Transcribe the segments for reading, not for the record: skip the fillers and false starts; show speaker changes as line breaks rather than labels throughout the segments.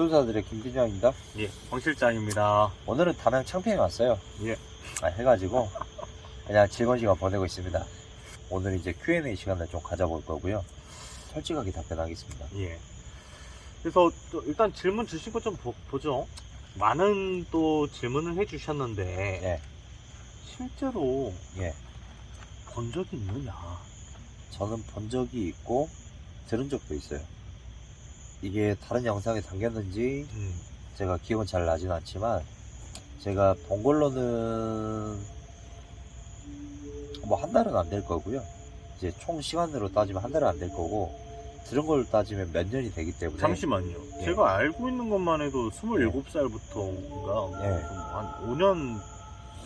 투자들의 김팀장입니다.
예, 황 실장입니다.
오늘은 담양 창평에 왔어요.
예.
해가지고 그냥 즐거운 시간 보내고 있습니다. 오늘 이제 Q&A 시간을 좀 가져볼 거고요. 솔직하게 답변하겠습니다.
예. 그래서 또 일단 질문 주신 거 좀 보죠. 많은 또 질문을 해주셨는데
예.
실제로
예.
본 적이 있느냐?
저는 본 적이 있고 들은 적도 있어요. 이게 다른 영상에 담겼는지 제가 기억은 잘 나진 않지만 제가 본 걸로는 뭐 한 달은 안 될 거고요. 이제 총 시간으로 따지면 한 달은 안 될 거고 들은 걸로 따지면 몇 년이 되기 때문에.
잠시만요.
예.
제가 알고 있는 것만 해도 27살부터인가
예.
한 5년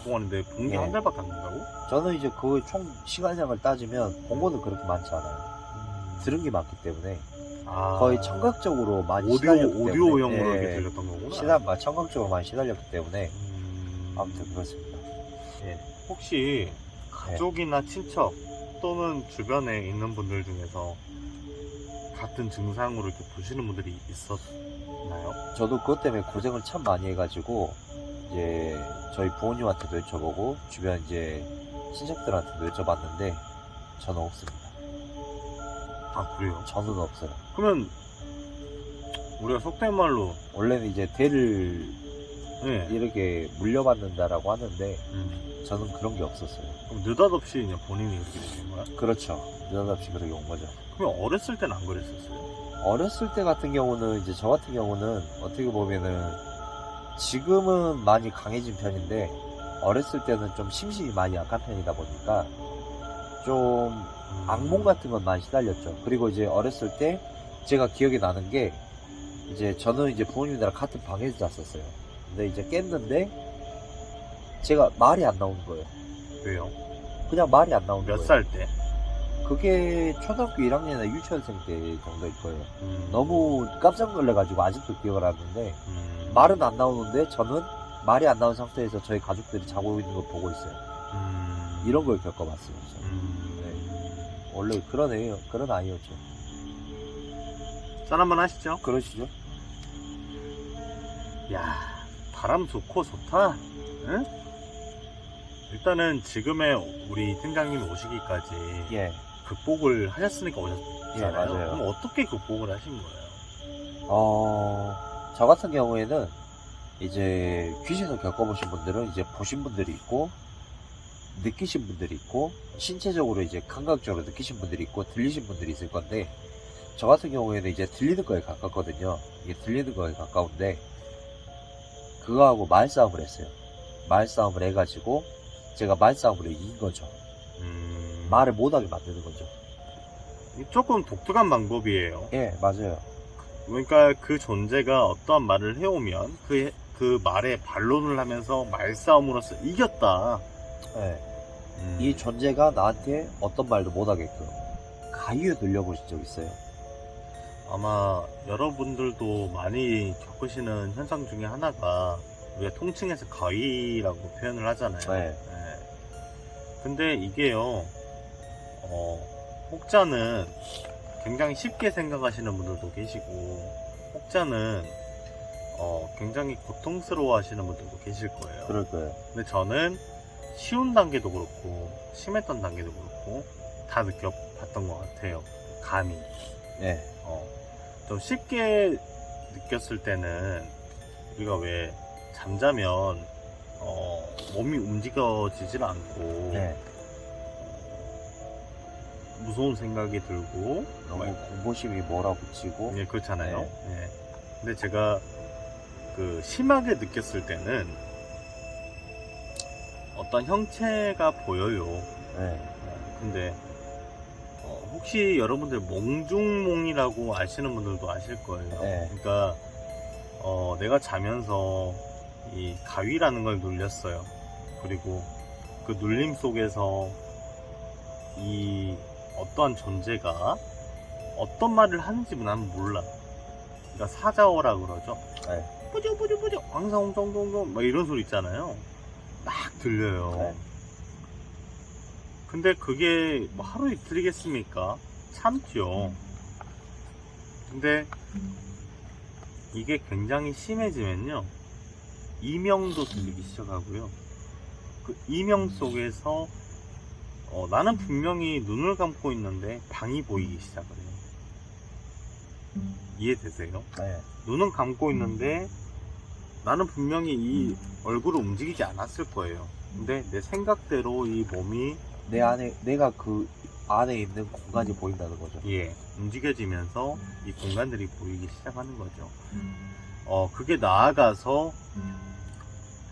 동안인데 본 게
예.
한 달밖에 안 된다고?
저는 이제 그 총 시간상을 따지면 본 거는 그렇게 많지 않아요. 들은 게 많기 때문에
아,
거의 청각적으로 많이 시달렸기 때문에.
오디오용으로
예.
이렇게 들렸던 거구나.
청각적으로 많이 시달렸기 때문에 아무튼 그렇습니다.
예. 혹시 가족이나 친척 또는 주변에 있는 분들 중에서 같은 증상으로 이렇게 보시는 분들이 있었나요?
저도 그것 때문에 고생을 참 많이 해가지고 이제 저희 부모님한테도 여쭤보고 주변 이제 친척들한테도 여쭤봤는데 저는 없습니다.
아, 그래요?
저는 없어요.
그러면 우리가 속된 말로
원래는 이제 대를
예.
이렇게 물려받는다라고 하는데 저는 그런 게 없었어요.
그럼 느닷없이 그냥 본인이 그렇게 되신 거야?
그렇죠. 느닷없이 그렇게 온 거죠.
그러면 어렸을 때는 안 그랬었어요?
어렸을 때 같은 경우는 이제 저 같은 경우는 어떻게 보면은 지금은 많이 강해진 편인데 어렸을 때는 좀 심신이 많이 약한 편이다 보니까 좀 악몽 같은 건 많이 시달렸죠. 그리고 이제 어렸을 때 제가 기억이 나는 게 이제 저는 이제 부모님들랑 같은 방에서 잤었어요. 근데 이제 깼는데 제가 말이 안 나오는 거예요.
왜요?
그냥 말이 안 나오는
몇
거예요.
살 때?
그게 초등학교 1학년이나 유치원생 때 정도일 거예요. 너무 깜짝 놀라가지고 아직도 기억을 하는데 말은 안 나오는데 저는 말이 안 나온 상태에서 저희 가족들이 자고 있는 걸 보고 있어요. 이런 걸 겪어봤어요. 네. 원래 그런 아이였죠.
짠 한번 하시죠.
그러시죠?
야, 바람 좋고 좋다. 응? 일단은 지금의 우리 팀장님이 오시기까지
예.
극복을 하셨으니까 오셨잖아요.
예, 맞아요.
그럼 어떻게 극복을 하신 거예요?
저 같은 경우에는 이제 귀신을 겪어보신 분들은 이제 보신 분들이 있고 느끼신 분들이 있고 신체적으로 이제 감각적으로 느끼신 분들이 있고 들리신 분들이 있을 건데 저 같은 경우에는 이제 들리는 거에 가깝거든요. 이게 들리는 거에 가까운데 그거하고 말싸움을 했어요. 말싸움을 해가지고 제가 말싸움으로 이긴 거죠. 말을 못하게 만드는 거죠.
조금 독특한 방법이에요.
예, 맞아요.
그러니까 그 존재가 어떠한 말을 해오면 그 말에 반론을 하면서 말싸움으로써 이겼다.
예. 이 존재가 나한테 어떤 말도 못하게끔 가위에 돌려보신 적 있어요?
아마 여러분들도 많이 겪으시는 현상 중에 하나가 우리가 통칭해서 가위라고 표현을 하잖아요.
네.
네. 근데 이게요, 혹자는 굉장히 쉽게 생각하시는 분들도 계시고, 혹자는 굉장히 고통스러워 하시는 분들도 계실 거예요.
그럴 거예요.
근데 저는 쉬운 단계도 그렇고, 심했던 단계도 그렇고, 다 느껴봤던 것 같아요. 감히.
예.
좀 쉽게 느꼈을 때는 우리가 왜 잠자면 몸이 움직여지질 않고
네.
무서운 생각이 들고
너무 공포심이 몰아붙이고.
예, 그렇잖아요.
네.
예. 근데 제가 그 심하게 느꼈을 때는 어떤 형체가 보여요.
네.
근데 혹시 여러분들 몽중몽이라고 아시는 분들도 아실 거예요.
네.
그러니까 내가 자면서 이 가위라는 걸 눌렸어요. 그리고 그 눌림 속에서 이 어떠한 존재가 어떤 말을 하는지 난 몰라. 그러니까 사자어라 그러죠.
네.
뿌죠 왕사홍정동동 막 이런 소리 있잖아요. 막 들려요.
네.
근데 그게 뭐 하루 이틀이겠습니까? 참죠. 근데 이게 굉장히 심해지면요, 이명도 들리기 시작하고요. 그 이명 속에서 나는 분명히 눈을 감고 있는데 방이 보이기 시작을 해요. 이해되세요?
네.
눈은 감고 있는데 나는 분명히 이 얼굴을 움직이지 않았을 거예요. 근데 내 생각대로 이 몸이
내가 그 안에 있는 공간이 보인다는 거죠.
움직여지면서 이 공간들이 보이기 시작하는 거죠. 그게 나아가서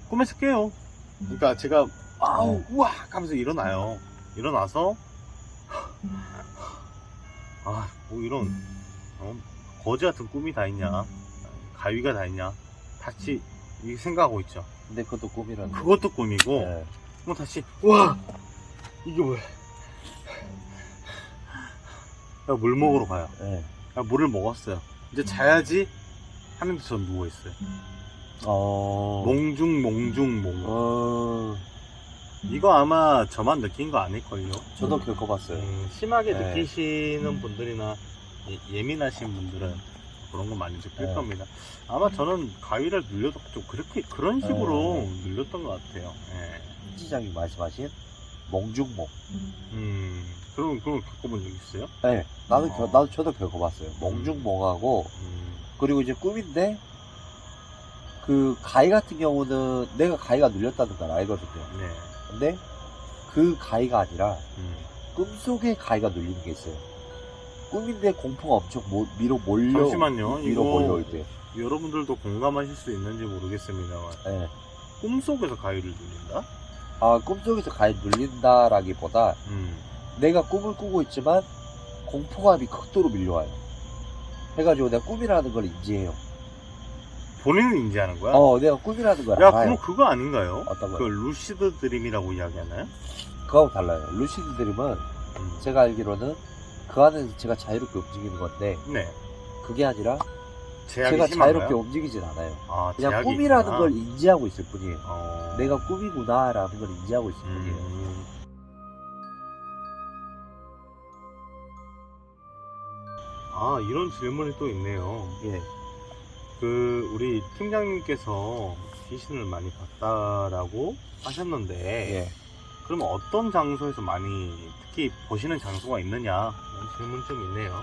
꿈에서 깨요. 그러니까 제가 아우 우와 하면서 일어나요. 일어나서 뭐 이런 거지 같은 꿈이 다 있냐, 가위가 다 있냐, 다시 이 생각하고 있죠.
근데 그것도 꿈이라는 거.
그것도 꿈이고,
네.
뭐 다시 와 이게 뭐야? 야, 물 먹으러 가요.
네.
야, 물을 먹었어요. 이제 자야지 하면서 전 누워 있어요. 몽중. 이거 아마 저만 느낀 거 아닐걸요?
저도 겪어봤어요.
심하게
네.
느끼시는 분들이나 예민하신 분들은 그런 거 많이 느낄
네.
겁니다. 아마 저는 가위를 눌려도 좀 그런 식으로 눌렸던 것 같아요.
시장이 말씀하신 몽중몽.
그럼 겪어본 적 있어요?
네. 나도 저도 겪어봤어요. 몽중몽하고 그리고 이제 꿈인데 그 가위 같은 경우는 내가 가위가 눌렸다는 걸 알거든요.
네.
근데 그 가위가 아니라 꿈속에 가위가 눌리는 게 있어요. 꿈인데 공포가 엄청 위로
잠시만요.
위로
이거
몰려올 때.
여러분들도 공감하실 수 있는지 모르겠습니다만,
네.
꿈속에서 가위를 눌린다?
꿈속에서 가위 눌린다라기보다 내가 꿈을 꾸고 있지만 공포감이 극도로 밀려와요. 해가지고 내가 꿈이라는 걸 인지해요.
본인은 인지하는 거야?
내가 꿈이라는 걸
야,
알아요.
그럼 그거 아닌가요?
어떤
그
거요?
루시드 드림이라고 이야기하나요?
그거하고 달라요. 루시드 드림은 제가 알기로는 그 안에서 제가 자유롭게 움직이는 건데
네.
그게 아니라
제약이
제가
심한가요?
자유롭게 움직이진 않아요. 그냥
제약이
꿈이라는
있구나.
걸 인지하고 있을 뿐이에요. 내가 꿈이구나라는 걸 인지하고 있을 뿐이에요.
이런 질문이 또 있네요.
예.
우리 팀장님께서 귀신을 많이 봤다라고 하셨는데,
예.
그러면 어떤 장소에서 많이 특히 보시는 장소가 있느냐? 이런 질문 좀 있네요.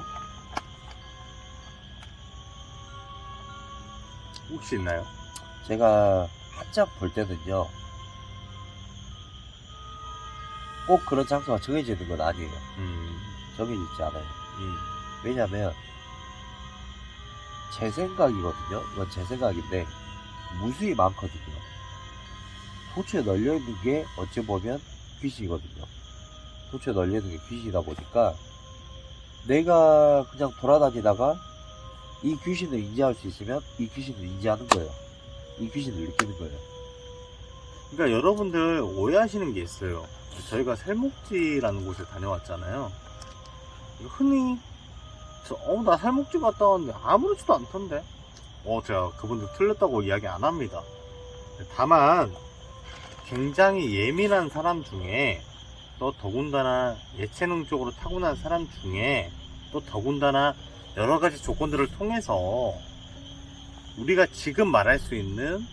혹시 있나요?
제가 한참 볼 때는요, 꼭 그런 장소가 정해져 있는 건 아니에요. 정해져 있지 않아요. 왜냐면 제 생각이거든요. 이건 제 생각인데 무수히 많거든요. 도처에 널려있는 게 어찌 보면 귀신이거든요. 도처에 널려있는 게 귀신이다 보니까 내가 그냥 돌아다니다가 이 귀신을 인지할 수 있으면 이 귀신을 인지하는 거예요. 이 귀신을 느끼는 거예요.
그러니까 여러분들 오해하시는 게 있어요. 저희가 살목지라는 곳에 다녀왔잖아요. 흔히 나 살목지 갔다 왔는데 아무렇지도 않던데. 제가 그분들 틀렸다고 이야기 안 합니다. 다만 굉장히 예민한 사람 중에, 또 더군다나 예체능 쪽으로 타고난 사람 중에, 또 더군다나 여러 가지 조건들을 통해서 우리가 지금 말할 수 있는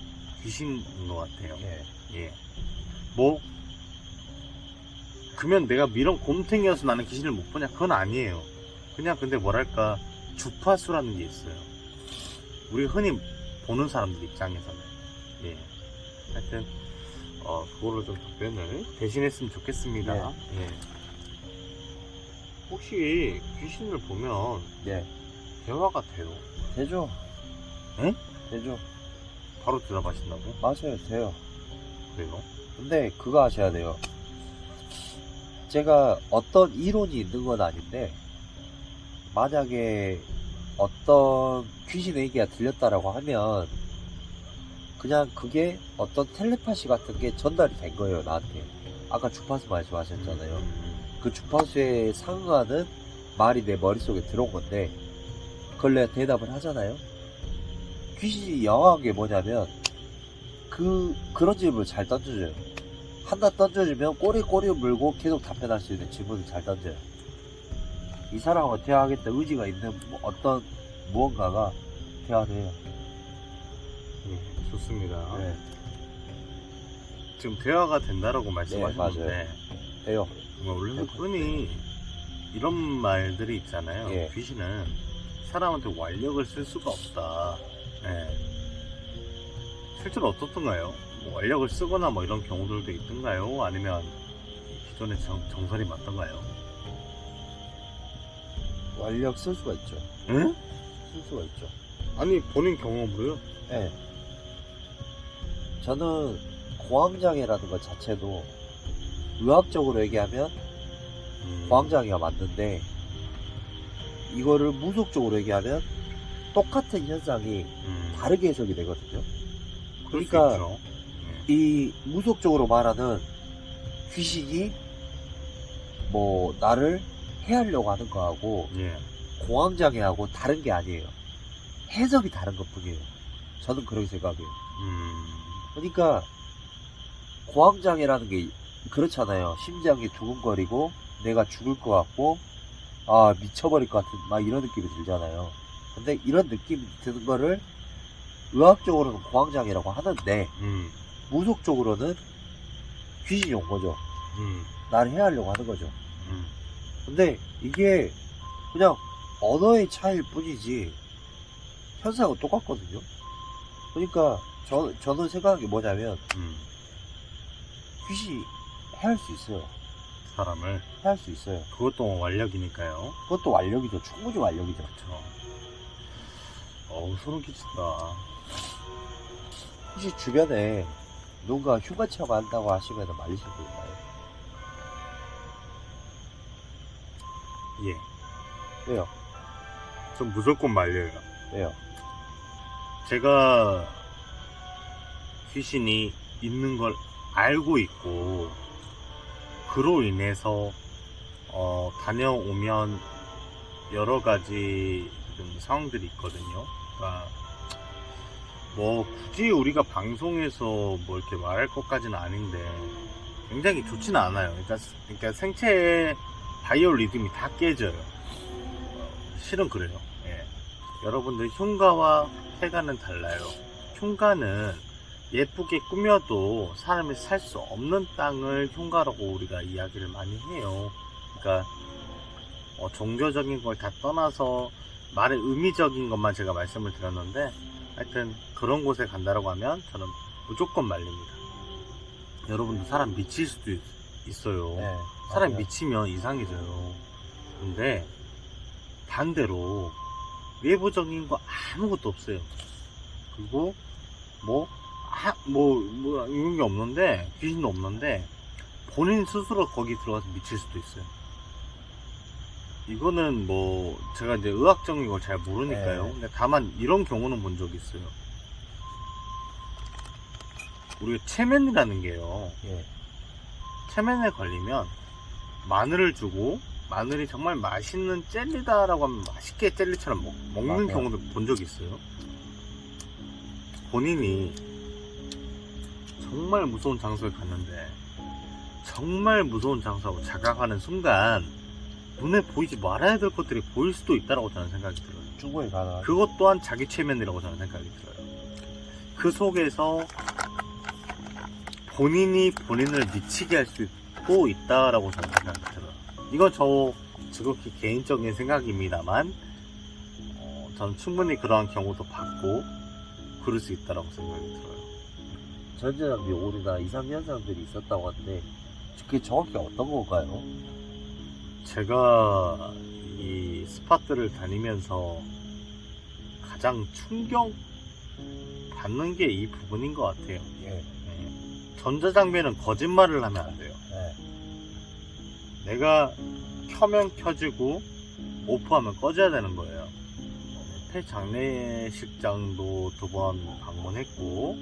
귀신인 것 같아요. 예. 그러면 내가 이런 곰탱이여서 나는 귀신을 못 보냐? 그건 아니에요. 그냥 근데 뭐랄까, 주파수라는 게 있어요. 우리 흔히 보는 사람들 입장에서는. 예. 하여튼 그거를 좀 답변을 대신했으면 좋겠습니다. 예. 혹시 귀신을 보면 대화가 돼요?
되죠.
응?
되죠.
바로 대답하신다고?
맞아요. 돼요.
그래요?
근데 그거 아셔야 돼요. 제가 어떤 이론이 있는 건 아닌데 만약에 어떤 귀신 얘기가 들렸다라고 하면 그냥 그게 어떤 텔레파시 같은 게 전달이 된 거예요, 나한테. 아까 주파수 말씀하셨잖아요. 그 주파수에 상응하는 말이 내 머릿속에 들어온 건데 그걸 내가 대답을 하잖아요. 귀신이 영화한 게 뭐냐면 그런 질문을 잘 던져줘요. 하나 던져주면 꼬리 물고 계속 답변할 수 있는 질문을 잘 던져요. 이 사람하고 대화하겠다 의지가 있는 어떤 무언가가 대화를 해요.
예, 좋습니다.
네,
지금 대화가 된다라고 말씀하셨는데
맞아요. 돼요.
원래 흔히 이런 말들이 있잖아요.
예.
귀신은 사람한테 완력을 쓸 수가 없다. 예. 실제로 어떻던가요? 뭐 완력을 쓰거나 뭐 이런 경우들도 있던가요? 아니면 기존의 정설이 맞던가요?
완력 쓸 수가 있죠.
응?
쓸 수가 있죠.
아니 본인 경험으로요?
네. 저는 공황장애라는 것 자체도 의학적으로 얘기하면 공황장애가 맞는데, 이거를 무속적으로 얘기하면 똑같은 현상이 다르게 해석이 되거든요. 그러니까
그러니까
이 무속적으로 말하는 귀신이 뭐 나를 해하려고 하는 거하고
예.
공황장애하고 다른 게 아니에요. 해석이 다른 것 뿐이에요. 저는 그렇게 생각해요. 그러니까 공황장애라는 게 그렇잖아요. 심장이 두근거리고 내가 죽을 것 같고 아 미쳐버릴 것 같은 막 이런 느낌이 들잖아요. 근데 이런 느낌이 드는 거를 의학적으로는 공황장애라고 하는데 무속적으로는 귀신이 온 거죠. 나를 해하려고 하는 거죠. 근데 이게 그냥 언어의 차이일 뿐이지 현상은 똑같거든요. 그러니까 저는 생각한 게 뭐냐면 귀신이 해할 수 있어요.
사람을
해할 수 있어요.
그것도 완력이니까요.
그것도 완력이죠. 충분히 완력이죠.
그렇죠. 어우 소름 끼친다.
혹시 주변에 누군가 휴가 체험한다고 하시면 말리실 수 있나요?
예.
왜요?
전 무조건 말려요.
왜요?
제가 귀신이 있는 걸 알고 있고 그로 인해서 다녀오면 여러 가지 좀 상황들이 있거든요. 그러니까 뭐 굳이 우리가 방송에서 뭐 이렇게 말할 것까지는 아닌데 굉장히 좋지는 않아요. 그러니까 생체의 바이오 리듬이 다 깨져요. 실은 그래요. 예. 여러분들 흉가와 폐가는 달라요. 흉가는 예쁘게 꾸며도 사람이 살 수 없는 땅을 흉가라고 우리가 이야기를 많이 해요. 그러니까 종교적인 걸 다 떠나서 말의 의미적인 것만 제가 말씀을 드렸는데 하여튼 그런 곳에 간다라고 하면 저는 무조건 말립니다. 여러분도 사람 미칠 수도 있어요.
네,
사람
맞아요.
미치면 이상해져요. 근데 반대로 외부적인 거 아무것도 없어요. 그리고 뭐 이런 게 없는데 귀신도 없는데 본인 스스로 거기 들어가서 미칠 수도 있어요. 이거는 뭐 제가 이제 의학적인 걸 잘 모르니까요.
네.
근데 다만 이런 경우는 본 적이 있어요. 우리가 체면이라는 게요.
예.
체면에 걸리면 마늘을 주고 마늘이 정말 맛있는 젤리다라고 하면 맛있게 젤리처럼 먹는
맞아요.
경우도 본 적이 있어요. 본인이 정말 무서운 장소에 갔는데 정말 무서운 장소하고 자각하는 순간 눈에 보이지 말아야 될 것들이 보일 수도 있다라고 저는 생각이 들어요.
충분히 가능하죠.
그것 또한 자기 최면이라고 저는 생각이 들어요. 그 속에서 본인이 본인을 미치게 할 수도 있다라고 저는 생각이 들어요. 이건 저 지극히 개인적인 생각입니다만 저는 충분히 그러한 경우도 봤고 그럴 수 있다라고 생각이 들어요.
전자장비 오류나 이상 현상들이 있었다고 하는데 그게 정확히 어떤 건가요?
제가 이 스팟들을 다니면서 가장 충격 받는 게 이 부분인 것 같아요.
예.
전자장비는 거짓말을 하면 안 돼요.
네.
내가 켜면 켜지고 오프하면 꺼져야 되는 거예요. 폐장례식장도 2번 방문했고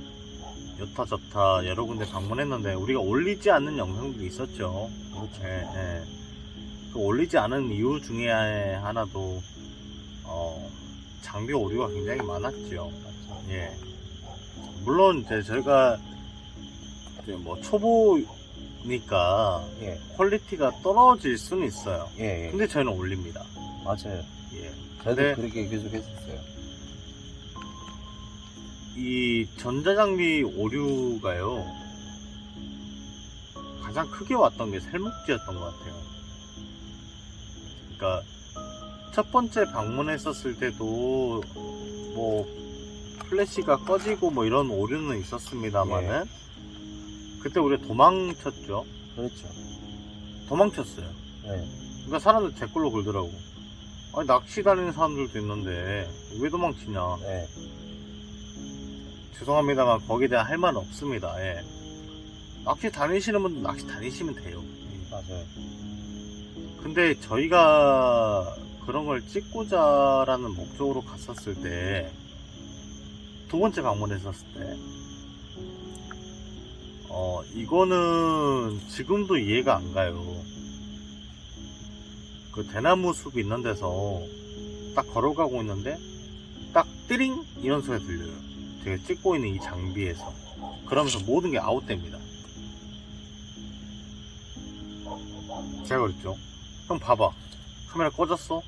여타 저타 여러 군데 방문했는데 우리가 올리지 않는 영상들이 있었죠.
그렇죠.
그 올리지 않은 이유 중에 하나도 장비 오류가 굉장히 많았죠.
맞죠.
예. 물론 이제 저희가 이제 뭐 초보니까
예.
퀄리티가 떨어질 수는 있어요.
예. 예.
근데 저희는 올립니다.
맞아요.
예.
저도
네.
그렇게 계속 했었어요.
이 전자장비 오류가요, 가장 크게 왔던 게 셀목지였던 것 같아요. 그러니까 첫 번째 방문했었을 때도 뭐 플래시가 꺼지고 뭐 이런 오류는 있었습니다만은 그때 우리가 도망쳤죠.
그렇죠.
도망쳤어요.
네.
그러니까 사람들 제 걸로 걸더라고. 아니, 낚시 다니는 사람들도 있는데 왜 도망치냐.
네.
죄송합니다만 거기에 대한 할 말은 없습니다. 예. 낚시 다니시는 분들 낚시 다니시면 돼요.
맞아요.
근데 저희가 그런 걸 찍고자라는 목적으로 갔었을 때, 두 번째 방문했었을 때, 이거는 지금도 이해가 안 가요. 그 대나무 숲 있는 데서 딱 걸어가고 있는데 딱 띠링 이런 소리가 들려요. 제가 찍고 있는 이 장비에서. 그러면서 모든 게 아웃됩니다. 제가 그랬죠. 형 봐봐, 카메라 꺼졌어?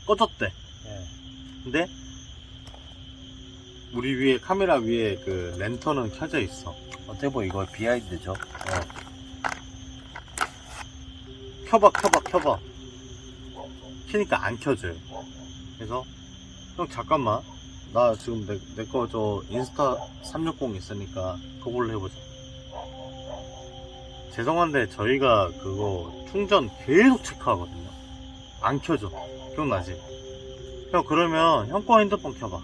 꺼졌대.
네.
근데 우리 위에, 카메라 위에 그 랜턴은 켜져 있어.
어떻게 보면 이거 비하인드죠.
켜봐. 켜니까 안 켜져요. 그래서 형 잠깐만, 나 지금 내 거 저 인스타 360 있으니까 그걸로 해보자. 죄송한데 저희가 그거 충전 계속 체크하거든요. 안 켜져. 기억나지? 형 그러면 형 거 핸드폰 켜봐.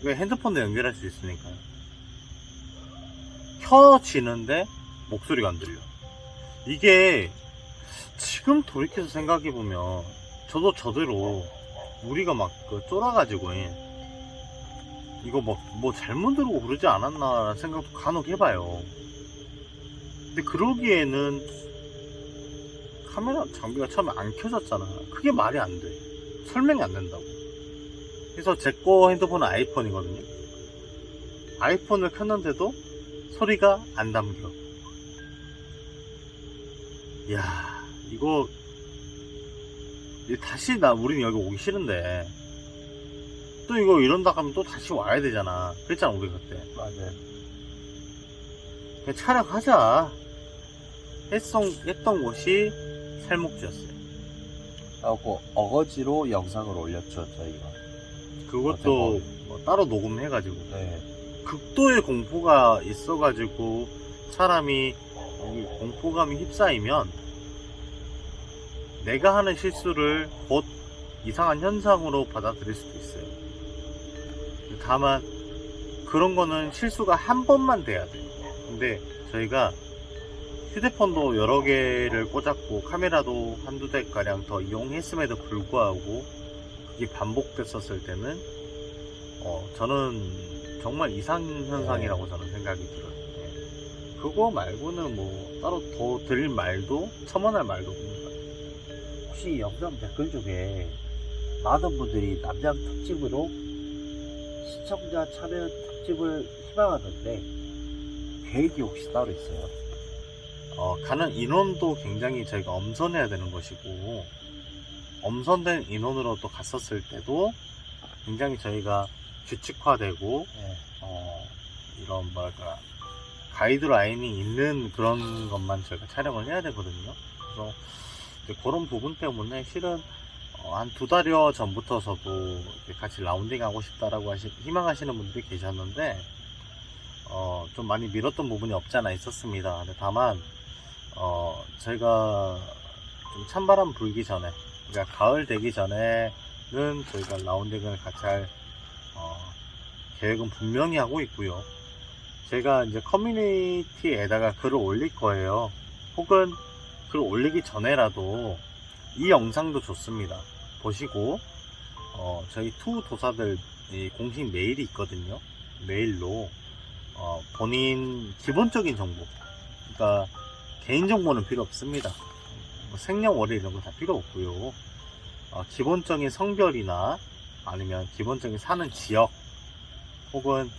왜 핸드폰도 연결할 수 있으니까요. 켜지는데 목소리가 안 들려. 이게 지금 돌이켜서 생각해보면 저도 저대로 우리가 막 쫄아가지고 이거 뭐 잘못 들고 그러지 않았나라는 생각도 간혹 해봐요. 근데 그러기에는 카메라 장비가 처음에 안 켜졌잖아. 그게 말이 안 돼. 설명이 안 된다고. 그래서 제 거 핸드폰은 아이폰이거든요. 아이폰을 켰는데도 소리가 안 담겨. 이야, 이거 다시 우린 여기 오기 싫은데 또 이거 이런다 하면 또 다시 와야 되잖아. 그랬잖아 우리 그때.
맞아요.
그냥 촬영하자 했던 곳이 셀목지였어요.
그래갖고 어거지로 영상을 올렸죠, 저희가.
그것도 뭐 따로 녹음해가지고.
네.
극도의 공포가 있어가지고 사람이 공포감이 휩싸이면 내가 하는 실수를 곧 이상한 현상으로 받아들일 수도 있어요. 다만 그런 거는 실수가 한 번만 돼야 돼요. 근데 저희가 휴대폰도 여러 개를 꽂았고 카메라도 한두 대가량 더 이용했음에도 불구하고 그게 반복됐었을 때는 저는 정말 이상현상이라고 저는 생각이 들어요. 네. 그거 말고는 뭐 따로 더 드릴 말도 첨언할 말도 없는 것 같아요.
혹시 영상 댓글 중에 많은 분들이 남양 특집으로 시청자 참여 특집을 희망하는데 계획이 혹시 따로 있어요?
가는 인원도 굉장히 저희가 엄선해야 되는 것이고, 엄선된 인원으로 또 갔었을 때도 굉장히 저희가 규칙화되고
네.
이런 뭐랄까 가이드라인이 있는 그런 것만 저희가 촬영을 해야 되거든요. 그래서 이제 그런 부분 때문에 실은 한 2달여 전부터 저도 같이 라운딩 하고 싶다라고 희망하시는 분들이 계셨는데 좀 많이 미뤘던 부분이 없지 않아 있었습니다. 근데 다만 저희가 좀 찬바람 불기 전에, 그러니까 가을 되기 전에는 저희가 라운딩을 같이 할 계획은 분명히 하고 있고요. 제가 이제 커뮤니티에다가 글을 올릴 거예요. 혹은 글을 올리기 전에라도 이 영상도 좋습니다. 보시고 저희 투 도사들 공식 메일이 있거든요. 메일로 본인 기본적인 정보, 그러니까 개인정보는 필요 없습니다. 뭐 생년월일 이런 거 다 필요 없고요. 기본적인 성별이나 아니면 기본적인 사는 지역, 혹은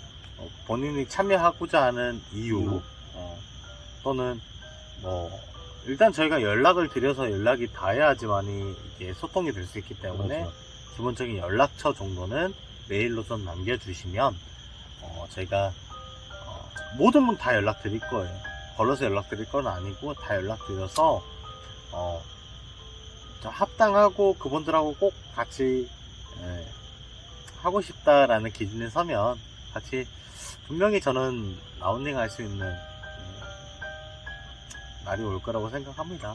본인이 참여하고자 하는 이유, 또는 뭐 일단 저희가 연락을 드려서 연락이 닿아야지만이 이게 소통이 될 수 있기 때문에
그렇죠.
기본적인 연락처 정도는 메일로 좀 남겨주시면 저희가 모든 분 다 연락드릴 거예요. 걸러서 연락드릴 건 아니고 다 연락드려서 좀 합당하고 그분들하고 꼭 같이 하고 싶다라는 기준에 서면 같이 분명히 저는 라운딩 할 수 있는 날이 올 거라고 생각합니다.